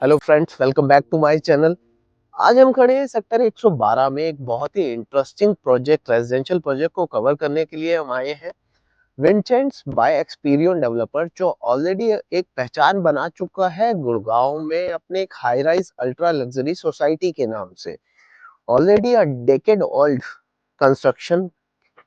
Hello friends, welcome back to my channel. आज हम खड़े हैं सेक्टर 112 में एक बहुत ही इंटरेस्टिंग प्रोजेक्ट, रेजिडेंशियल प्रोजेक्ट को कवर करने के लिए हम आए हैं। विंचेंट्स बाय एक्सपीरियन डेवलपर जो ऑलरेडी एक पहचान बना चुका है गुड़गांव में अपने एक high rise ultra luxury society के नाम से। Already a decade old construction,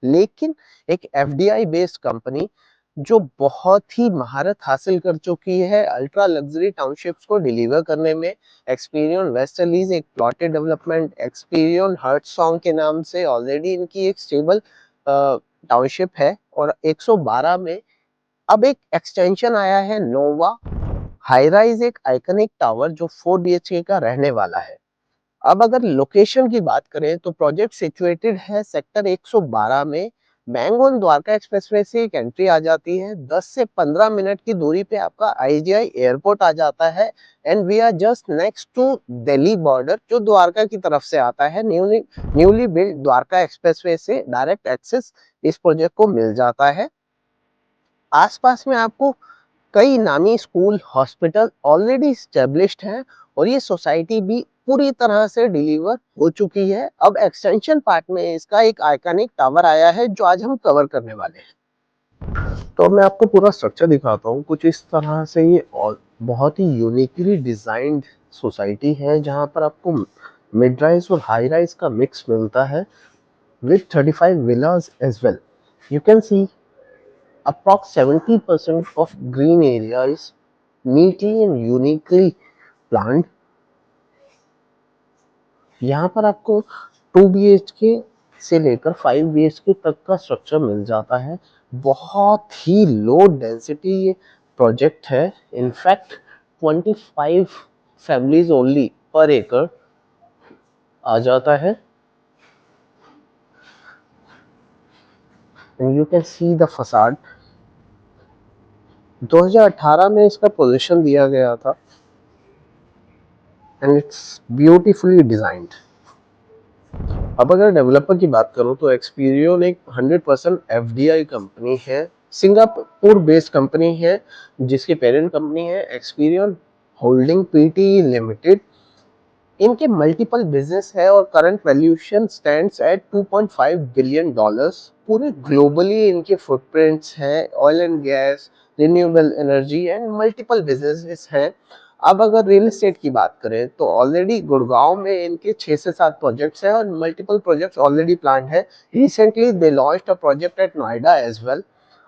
लेकिन एक एफडीआई बेस्ड कंपनी जो बहुत ही महारत हासिल कर चुकी है अल्ट्रा लग्जरी टाउनशिप्स को डिलीवर करने में। एक्सपीरियन वेस्टलीज एक plotted development, Experion Heart Song के नाम से ऑलरेडी इनकी एक स्टेबल टाउनशिप है। और 112 में अब एक एक्सटेंशन आया है नोवा हाई राइज, एक आइकनिक टावर जो 4 BHK का रहने वाला है। अब अगर लोकेशन की बात करें तो प्रोजेक्ट सिचुएटेड है सेक्टर 112 में। बैंगलोर द्वारका एक्सप्रेसवे से एक एंट्री आ जाती है, 10 से 15 मिनट की दूरी पे आपका आईजीआई एयरपोर्ट आ जाता है। And we are just next to Delhi border जो द्वारका की तरफ से आता है। न्यूली बिल्ड द्वारका एक्सप्रेसवे से डायरेक्ट एक्सेस इस प्रोजेक्ट को मिल जाता है। आसपास में आपको कई नामी स्कूल, हॉस्पिटल ऑलरेडी स्टेब्लिश्ड हैं और ये सोसाइटी भी पूरी तरह से डिलीवर हो चुकी है। अब एक्सटेंशन पार्ट में इसका एक आइकॉनिक टावर आया है जो आज हम कवर करने वाले हैं। तो मैं आपको पूरा स्ट्रक्चर दिखाता हूँ। कुछ इस तरह से ये बहुत ही यूनिकली डिजाइंड सोसाइटी है जहाँ पर आपको मिड राइज और हाई राइज का मिक्स मिलता है with 35 villas as well. You can see approx 70% of green area is neatly and uniquely planned. यहाँ पर आपको 2 BHK से लेकर 5 BHK तक का स्ट्रक्चर मिल जाता है। बहुत ही लो डेंसिटी ये प्रोजेक्ट है। इनफैक्ट 25 फैमिलीज ओनली पर एकड़ आ जाता है। And you can see the facade. 2018 में इसका पोजीशन दिया गया था एंड इट्स ब्यूटीफुली डिजाइंड। अब अगर डेवलपर की बात करूं तो एक्सपीरियन एक 100% एफडीआई कंपनी है, सिंगापुर बेस्ड कंपनी है जिसकी पेरेंट कंपनी है एक्सपीरियन होल्डिंग पीटी लिमिटेड। इनके मल्टीपल बिजनेस है और current valuation stands eight 2.5 billion dollars. पूरे ग्लोबली इनके फुटप्रिंट्स हैं, oil and gas, renewable energy and multiple businesses हैं। अब अगर रियल एस्टेट की बात करें तो ऑलरेडी गुड़गांव में इनके 6 से 7 प्रोजेक्ट्स हैं और मल्टीपल प्रोजेक्ट्स ऑलरेडी प्लान्ड है। Recently they launched a project at Noida as well.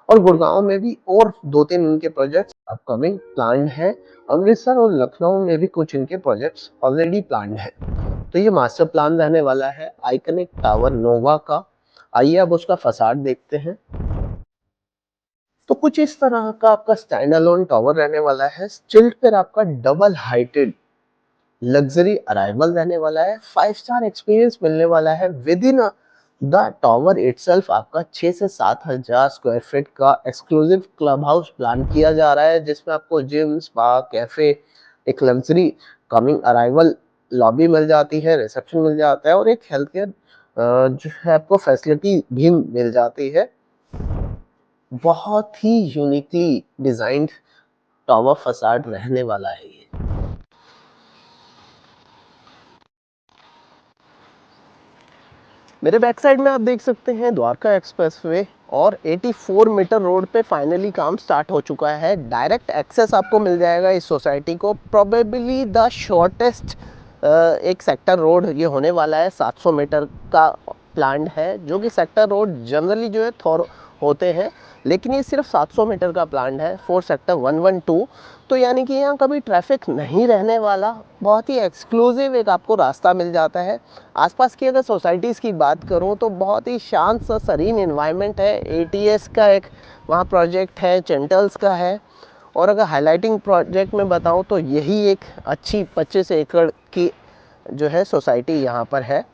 और गुड़गांव में भी और 2-3 इनके प्रोजेक्ट्स अपकमिंग प्लान्ड है। अमृतसर और लखनऊ में भी कुछ इनके प्रोजेक्ट्स ऑलरेडी प्लान्ड है। तो ये मास्टर प्लान रहने वाला है आइकनिक टावर नोवा का। आइए अब उसका फसाड देखते हैं। तो कुछ इस तरह का आपका स्टैंड अलोन टावर रहने वाला है। स्टिल्ट पर आपका डबल हाइटेड लग्जरी अराइवल रहने वाला है। 5 स्टार एक्सपीरियंस मिलने वाला है। With in the tower itself आपका 6 से 7 हजार स्क्वायर फीट का एक्सक्लूसिव क्लब हाउस प्लान किया जा रहा है जिसमें आपको जिम, स्पा, कैफे, एक लग्जरी कमिंग अराइवल लॉबी मिल जाती है, रिसेप्शन मिल जाता है और एक हेल्थ केयर जो है आपको फैसिलिटी भी मिल जाती है। बहुत ही यूनिकली डिजाइंड टावर फसाड रहने वाला है ये। मेरे बैक साइड में आप देख सकते हैं द्वारका एक्सप्रेसवे और 84 मीटर रोड पे फाइनली काम स्टार्ट हो चुका है। डायरेक्ट एक्सेस आपको मिल जाएगा इस सोसाइटी को। प्रोबेबली द शॉर्टेस्ट एक सेक्टर रोड ये होने वाला है। 700 मीटर का प्लान है जो कि सेक्टर रोड जनरली जो है थोर होते हैं, लेकिन ये सिर्फ 700 मीटर का प्लान है फॉर सेक्टर 112। तो यानी कि यहाँ कभी ट्रैफिक नहीं रहने वाला। बहुत ही एक्सक्लूसिव एक आपको रास्ता मिल जाता है। आसपास की अगर सोसाइटीज़ की बात करूँ तो बहुत ही शांत सा सरीन एनवायरनमेंट है। एटीएस का एक वहाँ प्रोजेक्ट है, चेंटल्स का है। और अगर हाईलाइटिंग प्रोजेक्ट में बताऊँ तो यही एक अच्छी 25 एकड़ की जो है सोसाइटी यहाँ पर है।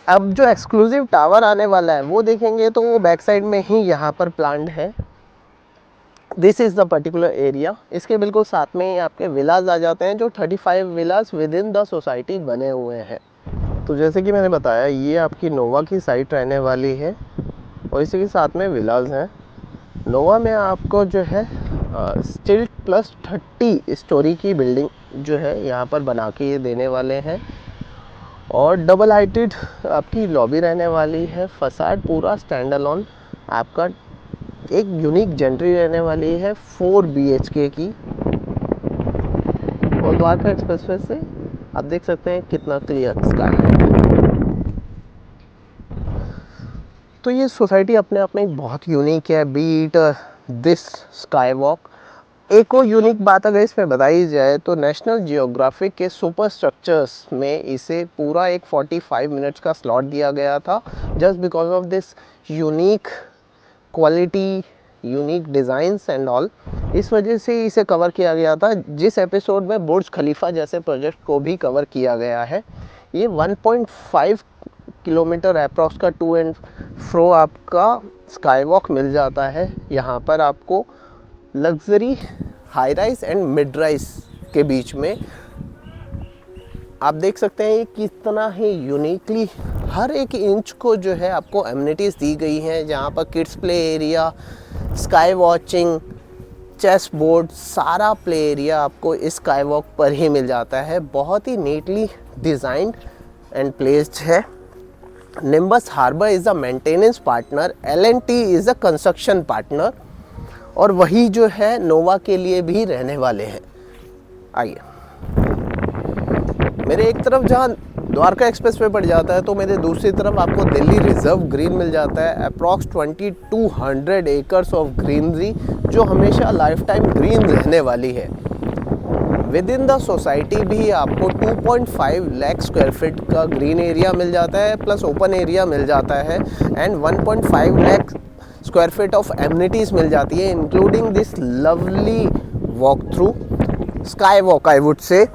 अब जो एक्सक्लूसिव टावर आने वाला है वो देखेंगे तो वो बैक साइड में ही यहाँ पर प्लान्ड है। This is the particular area. इसके बिल्कुल साथ में ही आपके विलाज आ जाते हैं जो 35 villas within the society बने हुए हैं। तो जैसे कि मैंने बताया ये आपकी नोवा की साइट रहने वाली है और इसी के साथ में विलाज हैं। नोवा में आपको जो है स्टिल्ट प्लस 30 स्टोरी की बिल्डिंग जो है यहाँ पर बना के ये देने वाले हैं। और डबल हाइटेड आपकी लॉबी रहने वाली है। फसाड पूरा स्टैंड अलोन आपका एक यूनिक जेंट्री रहने वाली है 4 BHK की। और द्वारका एक्सप्रेसवे से आप देख सकते हैं कितना क्लियर स्काई है। तो ये सोसाइटी अपने आप में बहुत यूनिक है। Beat this skywalk. एक और यूनिक बात अगर इसमें बताई जाए तो नेशनल जियोग्राफिक के सुपर स्ट्रक्चर्स में इसे पूरा एक 45 मिनट्स का स्लॉट दिया गया था, just because of this unique quality, unique designs and all. इस वजह से इसे कवर किया गया था, जिस एपिसोड में बुर्ज खलीफा जैसे प्रोजेक्ट को भी कवर किया गया है। ये 1.5 किलोमीटर अप्रॉक्स का टू एंड फ्रो आपका स्काई वॉक मिल जाता है। यहाँ पर आपको luxury high rise and mid rise के बीच में आप देख सकते हैं कितना ही यूनिकली हर एक इंच को जो है आपको एमिनिटीज़ दी गई हैं, जहाँ पर kids play area, sky watching, chess board, सारा प्ले एरिया आपको इस स्काई वॉक पर ही मिल जाता है। बहुत ही नीटली डिज़ाइंड एंड प्लेस्ड है। Nimbus Harbour is a maintenance partner, L&T is a construction partner, और वही जो है नोवा के लिए भी रहने वाले हैं। आइए, मेरे एक तरफ जहाँ द्वारका एक्सप्रेसवे पड़ जाता है तो मेरे दूसरी तरफ आपको दिल्ली रिजर्व ग्रीन मिल जाता है। अप्रॉक्स 2200 एकर्स ऑफ ग्रीनरी जो हमेशा लाइफ टाइम ग्रीन रहने वाली है। विद इन द सोसाइटी भी आपको 2.5 लाख स्क्वायर फीट का ग्रीन एरिया मिल जाता है, प्लस ओपन एरिया मिल जाता है, and 1.5 lakh square feet of amenities मिल जाती है, including this lovely walk through sky walk I would say.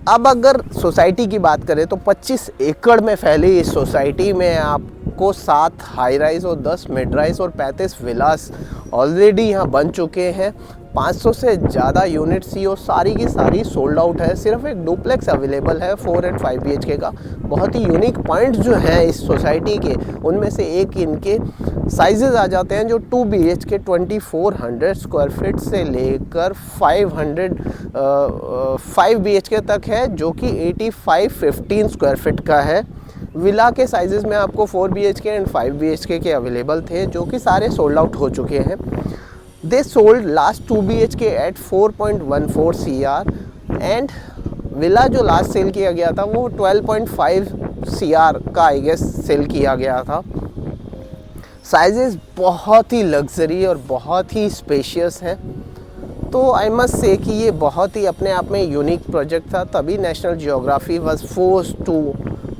अब अगर सोसाइटी की बात करें तो 25 एकड़ में फैली इस सोसाइटी में आपको 7 हाई राइज और 10 मिड राइज और 35 विलास ऑलरेडी यहाँ बन चुके हैं। 500 से ज़्यादा यूनिट्स ही और सारी की सारी सोल्ड आउट है। सिर्फ एक डुप्लेक्स अवेलेबल है 4 एंड 5 BHK का। बहुत ही यूनिक पॉइंट्स जो हैं इस सोसाइटी के, उनमें से एक इनके साइजेस आ जाते हैं जो 2 BHK 2400 स्क्वायर फीट से लेकर 5 BHK तक है, जो कि 8515 स्क्वायर फीट का है। विला के साइजेस में आपको 4 BHK एंड 5 BHK के अवेलेबल थे, जो कि सारे सोल्ड आउट हो चुके हैं। They sold last 2 BHK at 4.14 CR, and villa जो लास्ट सेल किया गया था वो 12.5 CR का आई गेस सेल किया गया था। साइजेस बहुत ही लग्जरी और बहुत ही स्पेशियस है। तो आई मस्ट से कि ये बहुत ही अपने आप में यूनिक प्रोजेक्ट था, तभी National Geography was forced to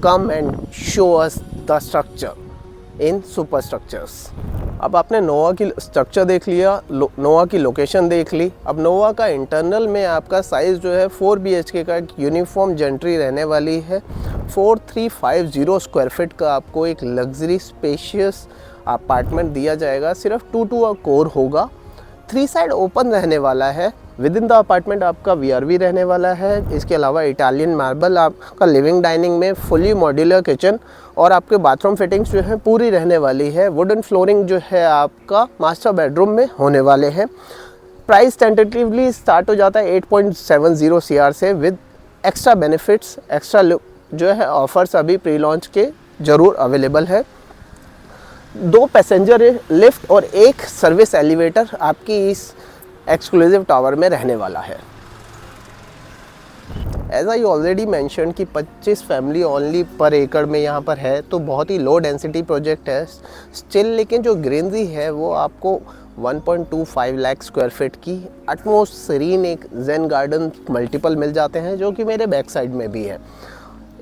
come and show us the structure in super structures. अब आपने नोवा की स्ट्रक्चर देख लिया, नोवा की लोकेशन देख ली। अब नोवा का इंटरनल में आपका साइज़ जो है 4 BHK का एक यूनिफॉर्म जेंट्री रहने वाली है। 4350 स्क्वायर फीट का आपको एक लग्जरी स्पेशियस अपार्टमेंट दिया जाएगा। सिर्फ 2 टू अ कोर होगा। 3 साइड ओपन रहने वाला है। विद इन द अपार्टमेंट आपका VRV रहने वाला है। इसके अलावा इटालियन मार्बल आपका लिविंग डाइनिंग में, फुली मॉड्यूलर किचन, और आपके बाथरूम फिटिंग्स जो है पूरी रहने वाली है। वुडन फ्लोरिंग जो है आपका मास्टर बेडरूम में होने वाले हैं। प्राइस टेंटेटिवली स्टार्ट हो जाता है 8.70 CR से, विद एक्स्ट्रा बेनिफिट्स, एक्स्ट्रा जो है ऑफर्स अभी प्री लॉन्च के ज़रूर अवेलेबल है। 2 पैसेंजर लिफ्ट और 1 सर्विस एलिवेटर आपकी इस एक्सक्लूसिव टावर में रहने वाला है। एज आई ऑलरेडी मैंशन कि 25 फैमिली ओनली पर एकड़ में यहाँ पर है, तो बहुत ही लो डेंसिटी प्रोजेक्ट है स्टिल, लेकिन जो ग्रीनरी है वो आपको 1.25 लाख स्क्वायर फीट की एटमोस्ट सीरीन एक जेन गार्डन मल्टीपल मिल जाते हैं, जो कि मेरे बैक साइड में भी है।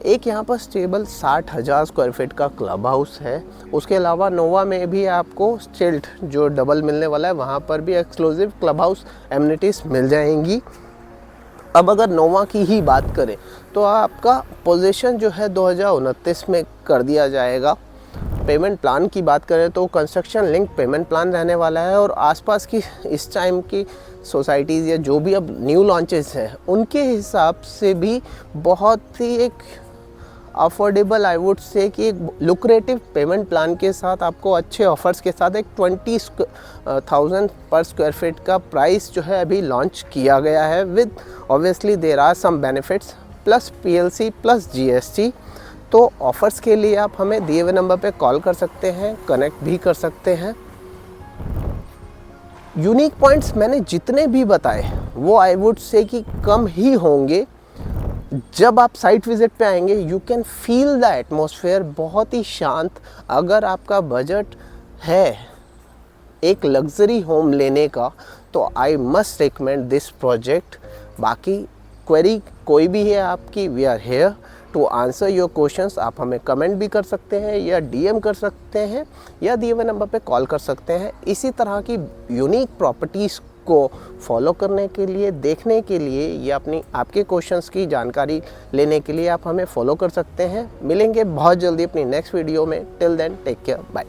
एक यहाँ पर स्टेबल 60,000 स्क्वायर फीट का क्लब हाउस है। उसके अलावा नोवा में भी आपको स्टिल्ट जो डबल मिलने वाला है, वहाँ पर भी एक्सक्लूसिव क्लब हाउस एमिनिटीज़ मिल जाएंगी। अब अगर नोवा की ही बात करें तो आपका पोजीशन जो है 2029 में कर दिया जाएगा। पेमेंट प्लान की बात करें तो कंस्ट्रक्शन लिंक पेमेंट प्लान रहने वाला है, और आसपास की इस टाइम की सोसाइटीज़ या जो भी अब न्यू लॉन्चेस हैं उनके हिसाब से भी बहुत ही एक अफोर्डेबल, आई वुड से कि एक लुक्रेटिव पेमेंट प्लान के साथ आपको अच्छे ऑफर्स के साथ एक 20,000 पर स्क्वायर फीट का प्राइस जो है अभी लॉन्च किया गया है with obviously there are some benefits plus PLC plus GST। तो ऑफ़र्स के लिए आप हमें दिए हुए नंबर पे कॉल कर सकते हैं, कनेक्ट भी कर सकते हैं। यूनिक पॉइंट्स मैंने जितने भी बताए वो आई वुड से कि कम ही होंगे। जब आप साइट विज़िट पे आएंगे you can feel the atmosphere, बहुत ही शांत। अगर आपका बजट है एक लग्जरी होम लेने का तो I must recommend this project. बाकी क्वेरी कोई भी है आपकी, we are here to answer your questions. आप हमें कमेंट भी कर सकते हैं या DM कर सकते हैं या दिए हुए नंबर पे कॉल कर सकते हैं। इसी तरह की यूनिक प्रॉपर्टीज़ को फॉलो करने के लिए, देखने के लिए या आपके क्वेश्चंस की जानकारी लेने के लिए आप हमें फॉलो कर सकते हैं। मिलेंगे बहुत जल्दी अपनी नेक्स्ट वीडियो में। Till then take care, bye.